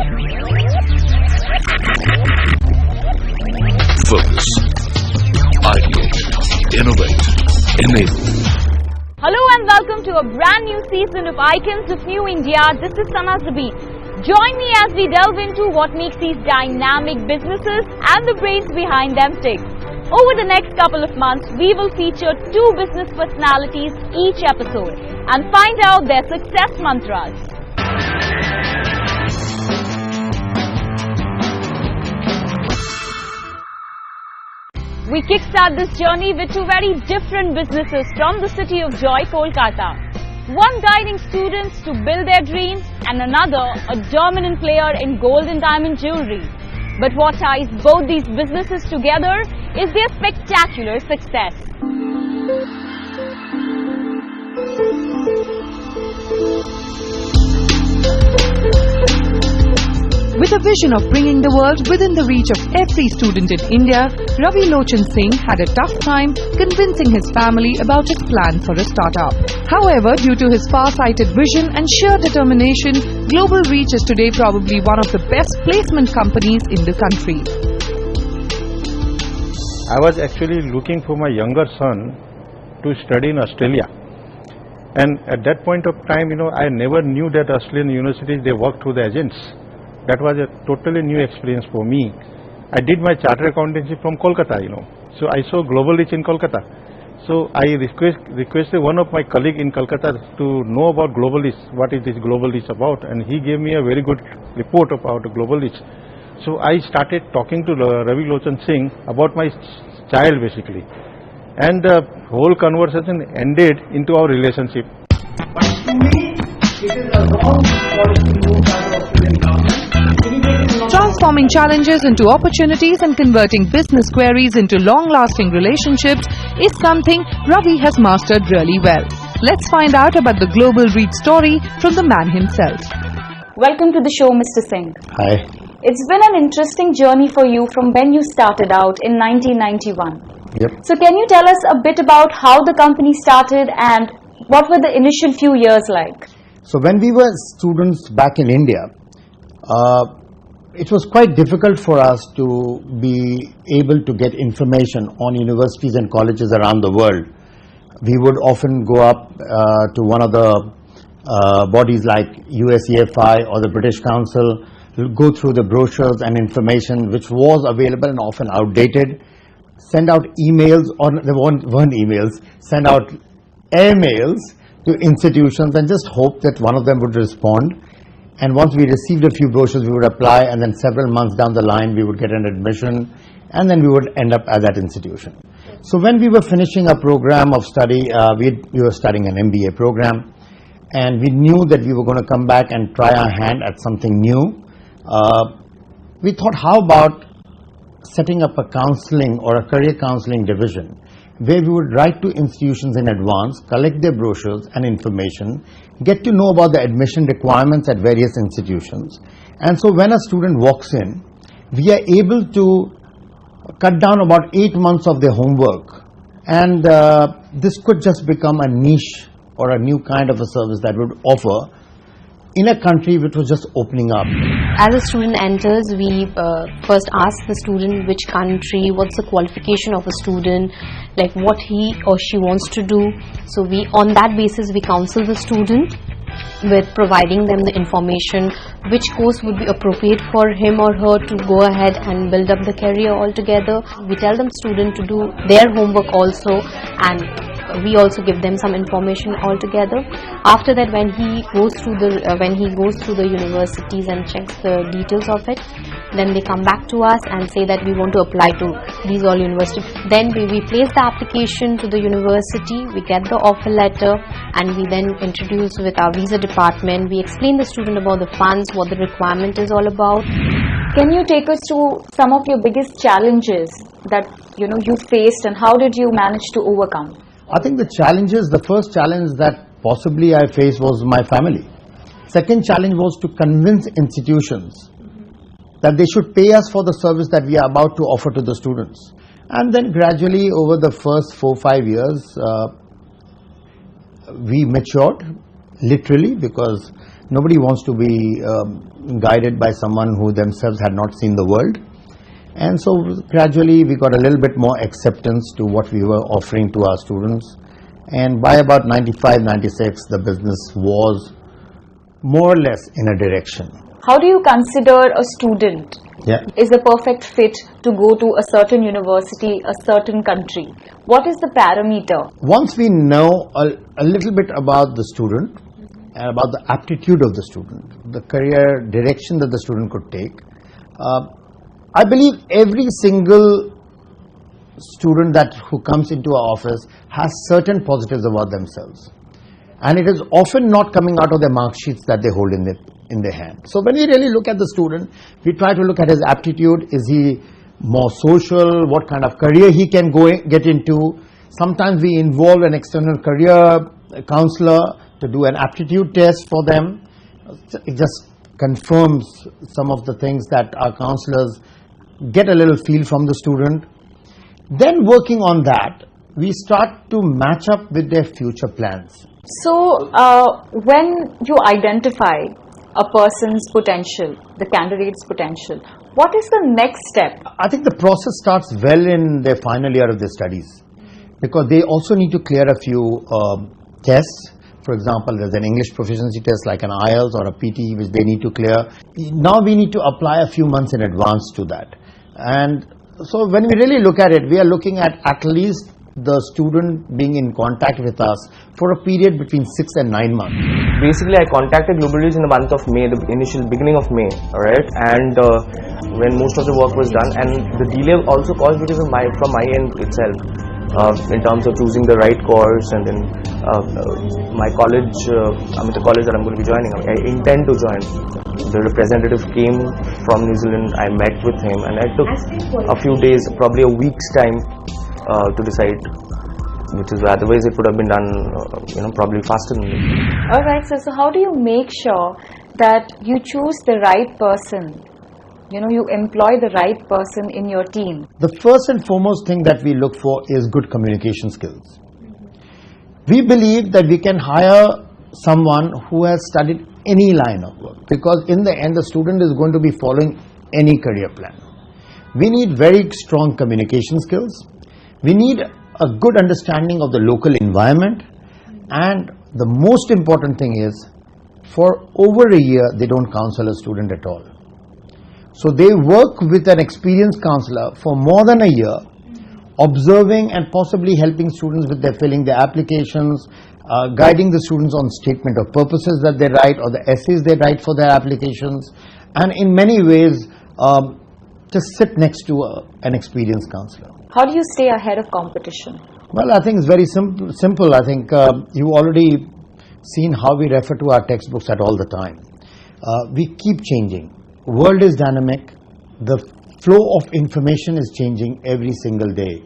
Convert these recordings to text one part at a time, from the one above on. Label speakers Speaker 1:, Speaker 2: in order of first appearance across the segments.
Speaker 1: Focus, ideate, innovate, enable.
Speaker 2: Hello and welcome to a brand new season of Icons of New India. This is Sana Zabeen. Join me as we delve into what makes these dynamic businesses and the brains behind them tick. Over the next couple of months, we will feature 2 business personalities each episode and find out their success mantras. We kickstart this journey with 2 very different businesses from the city of joy, Kolkata. One guiding students to build their dreams and another a dominant player in gold and diamond jewelry. But what ties both these businesses together is their spectacular success.
Speaker 3: With a vision of bringing the world within the reach of every student in India, Ravi Lochan Singh had a tough time convincing his family about his plan for a startup. However, due to his far-sighted vision and sheer determination, Global Reach is today probably one of the best placement companies in the country.
Speaker 4: I was actually looking for my younger son to study in Australia. And at that point of time, I never knew that Australian universities, they work through the agents. That was a totally new experience for me. I did my chartered accountancy from Kolkata, So I saw Global Reach in Kolkata. So I requested one of my colleagues in Kolkata to know about Global Reach, what is this Global Reach about, and he gave me a very good report about Global Reach. So I started talking to Ravi Lochan Singh about my child basically. And the whole conversation ended into our relationship.
Speaker 5: But to me, it is a wrong policy move by the Australian government.
Speaker 3: Transforming challenges into opportunities and converting business queries into long-lasting relationships is something Ravi has mastered really well. Let's find out about the Global Reach story from the man himself.
Speaker 2: Welcome to the show, Mr. Singh.
Speaker 4: Hi.
Speaker 2: It's been an interesting journey for you from when you started out in 1991.
Speaker 4: Yep.
Speaker 2: So can you tell us a bit about how the company started and what were the initial few years like?
Speaker 6: So when we were students back in India, it was quite difficult for us to be able to get information on universities and colleges around the world. We would often go up to one of the bodies like USEFI or the British Council, go through the brochures and information which was available and often outdated, send out emails, or they weren't emails, send out airmails to institutions and just hope that one of them would respond. And once we received a few brochures, we would apply, and then several months down the line, we would get an admission, and then we would end up at that institution. So when we were finishing a program of study, we were studying an MBA program, and we knew that we were going to come back and try our hand at something new. We thought, how about setting up a counseling or a career counseling division, where we would write to institutions in advance, collect their brochures and information, get to know about the admission requirements at various institutions. And so when a student walks in, we are able to cut down about 8 months of their homework. And this could just become a niche or a new kind of a service that would offer in a country which was just opening up.
Speaker 7: As a student enters, we first ask the student which country, what's the qualification of a student, like what he or she wants to do. So on that basis, we counsel the student with providing them the information, which course would be appropriate for him or her to go ahead and build up the career altogether. We tell them student to do their homework also, and we also give them some information altogether. After that, when he goes through the universities and checks the details of it, then they come back to us and say that we want to apply to these all universities. Then we place the application to the university, we get the offer letter, and we then introduce with our visa department. We explain the student about the funds, what the requirement is all about.
Speaker 2: Can you take us to some of your biggest challenges that you faced and how did you manage to overcome?
Speaker 6: I think the first challenge that possibly I faced was my family. Second challenge was to convince institutions that they should pay us for the service that we are about to offer to the students. And then gradually over the first 4-5 years, we matured literally, because Nobody wants to be guided by someone who themselves had not seen the world. And so gradually we got a little bit more acceptance to what we were offering to our students. And by about 95, 96, the business was more or less in a direction.
Speaker 2: How do you consider a student is the perfect fit to go to a certain university, a certain country? What is the parameter?
Speaker 6: Once we know a little bit about the student and about the aptitude of the student, the career direction that the student could take, I believe every single student who comes into our office has certain positives about themselves, and it is often not coming out of their mark sheets that they hold in their hand. So when we really look at the student, we try to look at his aptitude. Is he more social? What kind of career he can get into? Sometimes we involve an external career counselor to do an aptitude test for them. It just confirms some of the things that our counselors get a little feel from the student. Then working on that, we start to match up with their future plans.
Speaker 2: So when you identify a person's potential, the candidate's potential, what is the next step?
Speaker 6: I think the process starts well in their final year of their studies, because they also need to clear a few tests. For example, there's an English proficiency test like an IELTS or a PT which they need to clear. Now we need to apply a few months in advance to that. And so when we really look at it, we are looking at least the student being in contact with us for a period between 6 and 9 months.
Speaker 8: Basically, I contacted Global Reach in the month of May, the initial beginning of May, alright, and when most of the work was done, and the delay also caused because of from my end itself, in terms of choosing the right course, and then my college, the college that I'm going to be joining, I intend to join. The representative came from New Zealand, I met with him, and I took a few days, probably a week's time to decide, which is otherwise it would have been done probably faster than me.
Speaker 2: Alright, so how do you make sure that you choose the right person? You employ the right person in your team.
Speaker 6: The first and foremost thing that we look for is good communication skills. We believe that we can hire someone who has studied any line of work, because in the end the student is going to be following any career plan. We need very strong communication skills. We need a good understanding of the local environment, and the most important thing is, for over a year they don't counsel a student at all. So they work with an experienced counselor for more than a year, observing and possibly helping students with filling their applications, guiding the students on statement of purposes that they write or the essays they write for their applications, and in many ways just sit next to an experienced counselor.
Speaker 2: How do you stay ahead of competition?
Speaker 6: Well, I think it's very simple. I think you've already seen how we refer to our textbooks at all the time. We keep changing. World is dynamic. The flow of information is changing every single day.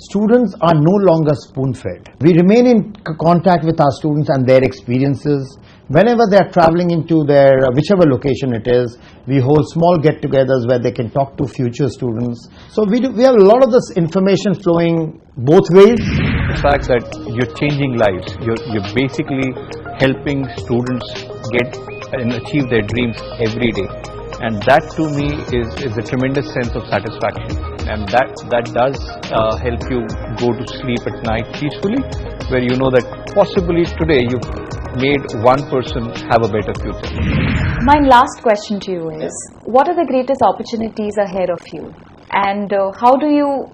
Speaker 6: Students are no longer spoon-fed. We remain in contact with our students and their experiences. Whenever they are traveling into their whichever location it is, we hold small get-togethers where they can talk to future students. So we have a lot of this information flowing both ways.
Speaker 9: The fact that you're changing lives, you're basically helping students get and achieve their dreams every day, and that to me is a tremendous sense of satisfaction, and that does help you go to sleep at night peacefully, where you know that possibly today you've made one person have a better future.
Speaker 2: My last question to you is, what are the greatest opportunities ahead of you, and how do you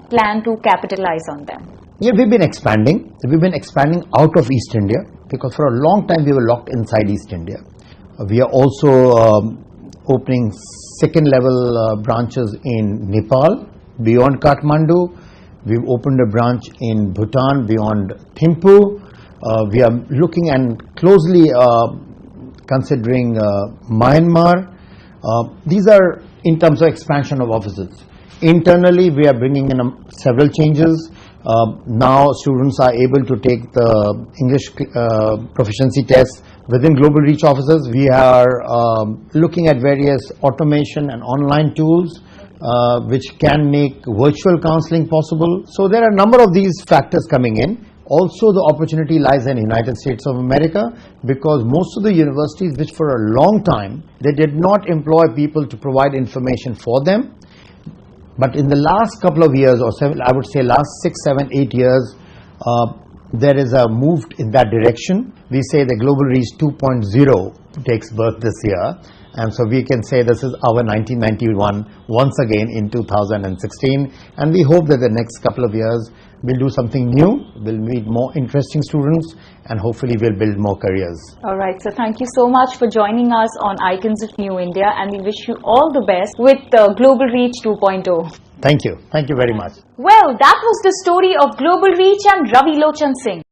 Speaker 2: plan to capitalize on them?
Speaker 6: Yeah, we've been expanding. We've been expanding out of East India, because for a long time we were locked inside East India. We are also opening second-level branches in Nepal, beyond Kathmandu. We've opened a branch in Bhutan, beyond Thimphu. We are looking and closely considering Myanmar. These are in terms of expansion of offices. Internally, we are bringing in several changes. Now students are able to take the English proficiency tests within Global Reach offices. We are looking at various automation and online tools which can make virtual counseling possible. So there are a number of these factors coming in. Also, the opportunity lies in United States of America, because most of the universities, which for a long time, they did not employ people to provide information for them. But in the last couple of years, or I would say last 6, 7, 8 years, there is a move in that direction. We say the Global Reach 2.0 takes birth this year. And so we can say this is our 1991 once again in 2016. And we hope that the next couple of years we'll do something new, we'll meet more interesting students, and hopefully we'll build more careers.
Speaker 2: All right, so thank you so much for joining us on Icons of New India, and we wish you all the best with Global Reach 2.0.
Speaker 6: Thank you. Thank you very much.
Speaker 2: Well, that was the story of Global Reach and Ravi Lochan Singh.